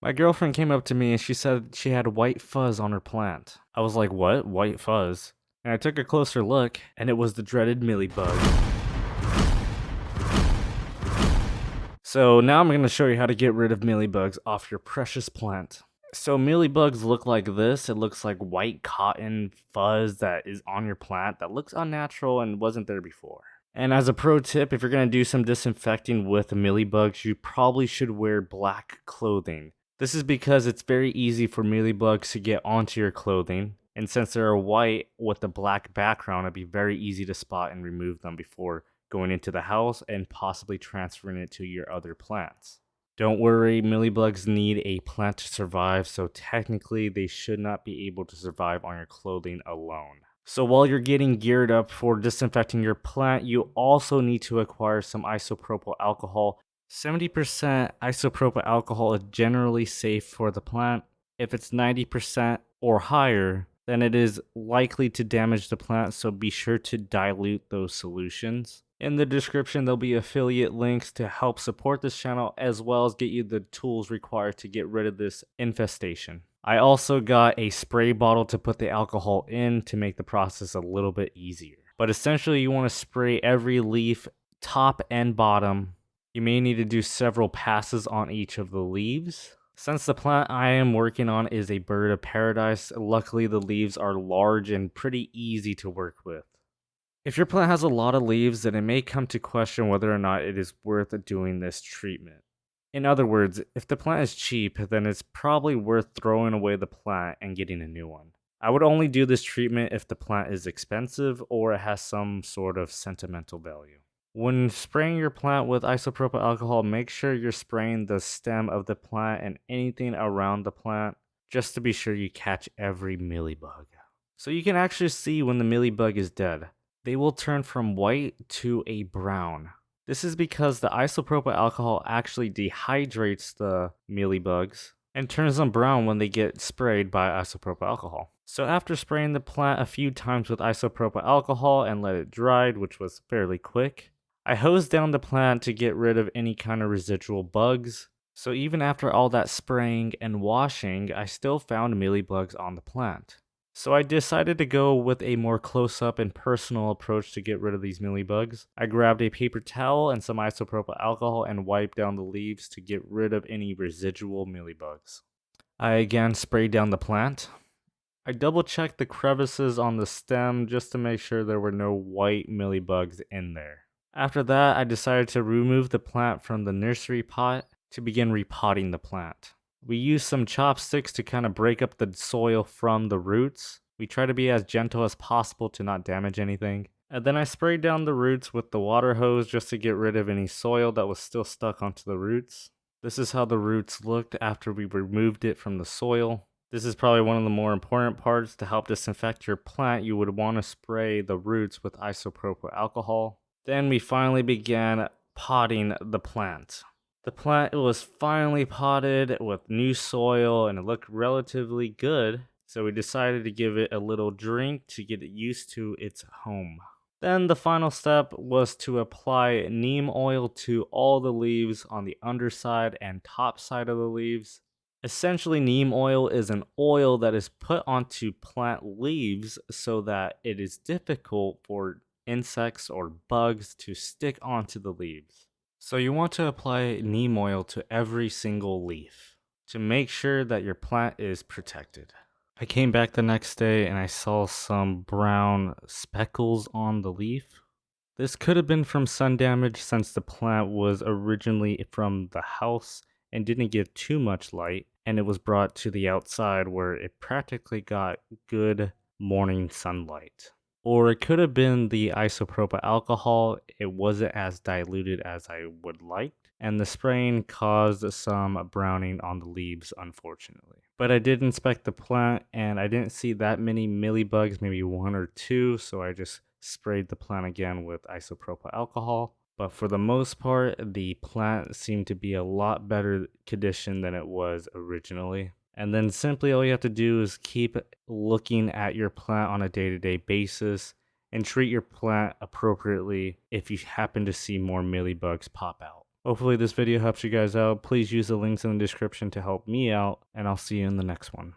My girlfriend came up to me and she said she had white fuzz on her plant. I was like, what? White fuzz? And I took a closer look, and it was the dreaded mealybug. So now I'm going to show you how to get rid of mealybugs off your precious plant. So mealybugs look like this. It looks like white cotton fuzz that is on your plant that looks unnatural and wasn't there before. And as a pro tip, if you're going to do some disinfecting with mealybugs, you probably should wear black clothing. This is because it's very easy for mealybugs to get onto your clothing. And since they're white with a black background, it'd be very easy to spot and remove them before going into the house and possibly transferring it to your other plants. Don't worry, mealybugs need a plant to survive, so technically they should not be able to survive on your clothing alone. So while you're getting geared up for disinfecting your plant, you also need to acquire some isopropyl alcohol. 70% isopropyl alcohol is generally safe for the plant. If it's 90% or higher, then it is likely to damage the plant, so be sure to dilute those solutions. In the description, there'll be affiliate links to help support this channel as well as get you the tools required to get rid of this infestation. I also got a spray bottle to put the alcohol in to make the process a little bit easier. But essentially, you want to spray every leaf, top and bottom. You may need to do several passes on each of the leaves. Since the plant I am working on is a bird of paradise, luckily the leaves are large and pretty easy to work with. If your plant has a lot of leaves, then it may come to question whether or not it is worth doing this treatment. In other words, if the plant is cheap, then it's probably worth throwing away the plant and getting a new one. I would only do this treatment if the plant is expensive or it has some sort of sentimental value. When spraying your plant with isopropyl alcohol, make sure you're spraying the stem of the plant and anything around the plant, just to be sure you catch every mealybug. So you can actually see when the mealybug is dead. They will turn from white to a brown. This is because the isopropyl alcohol actually dehydrates the mealybugs and turns them brown when they get sprayed by isopropyl alcohol. So after spraying the plant a few times with isopropyl alcohol and let it dry, which was fairly quick, I hosed down the plant to get rid of any kind of residual bugs. So even after all that spraying and washing, I still found mealybugs on the plant. So I decided to go with a more close-up and personal approach to get rid of these mealybugs. I grabbed a paper towel and some isopropyl alcohol and wiped down the leaves to get rid of any residual mealybugs. I again sprayed down the plant. I double-checked the crevices on the stem just to make sure there were no white mealybugs in there. After that, I decided to remove the plant from the nursery pot to begin repotting the plant. We use some chopsticks to kind of break up the soil from the roots. We try to be as gentle as possible to not damage anything. And then I sprayed down the roots with the water hose just to get rid of any soil that was still stuck onto the roots. This is how the roots looked after we removed it from the soil. This is probably one of the more important parts. To help disinfect your plant, you would want to spray the roots with isopropyl alcohol. Then we finally began potting the plant. The plant was finally potted with new soil and it looked relatively good, so we decided to give it a little drink to get it used to its home. Then the final step was to apply neem oil to all the leaves on the underside and top side of the leaves. Essentially, neem oil is an oil that is put onto plant leaves so that it is difficult for insects or bugs to stick onto the leaves. So you want to apply neem oil to every single leaf to make sure that your plant is protected. I came back the next day and I saw some brown speckles on the leaf. This could have been from sun damage since the plant was originally from the house and didn't get too much light, and it was brought to the outside where it practically got good morning sunlight. Or it could have been the isopropyl alcohol. It wasn't as diluted as I would like, and the spraying caused some browning on the leaves, unfortunately. But I did inspect the plant, and I didn't see that many mealybugs, maybe one or two, so I just sprayed the plant again with isopropyl alcohol. But for the most part, the plant seemed to be a lot better condition than it was originally. And then simply all you have to do is keep looking at your plant on a day-to-day basis and treat your plant appropriately if you happen to see more mealybugs pop out. Hopefully this video helps you guys out. Please use the links in the description to help me out, and I'll see you in the next one.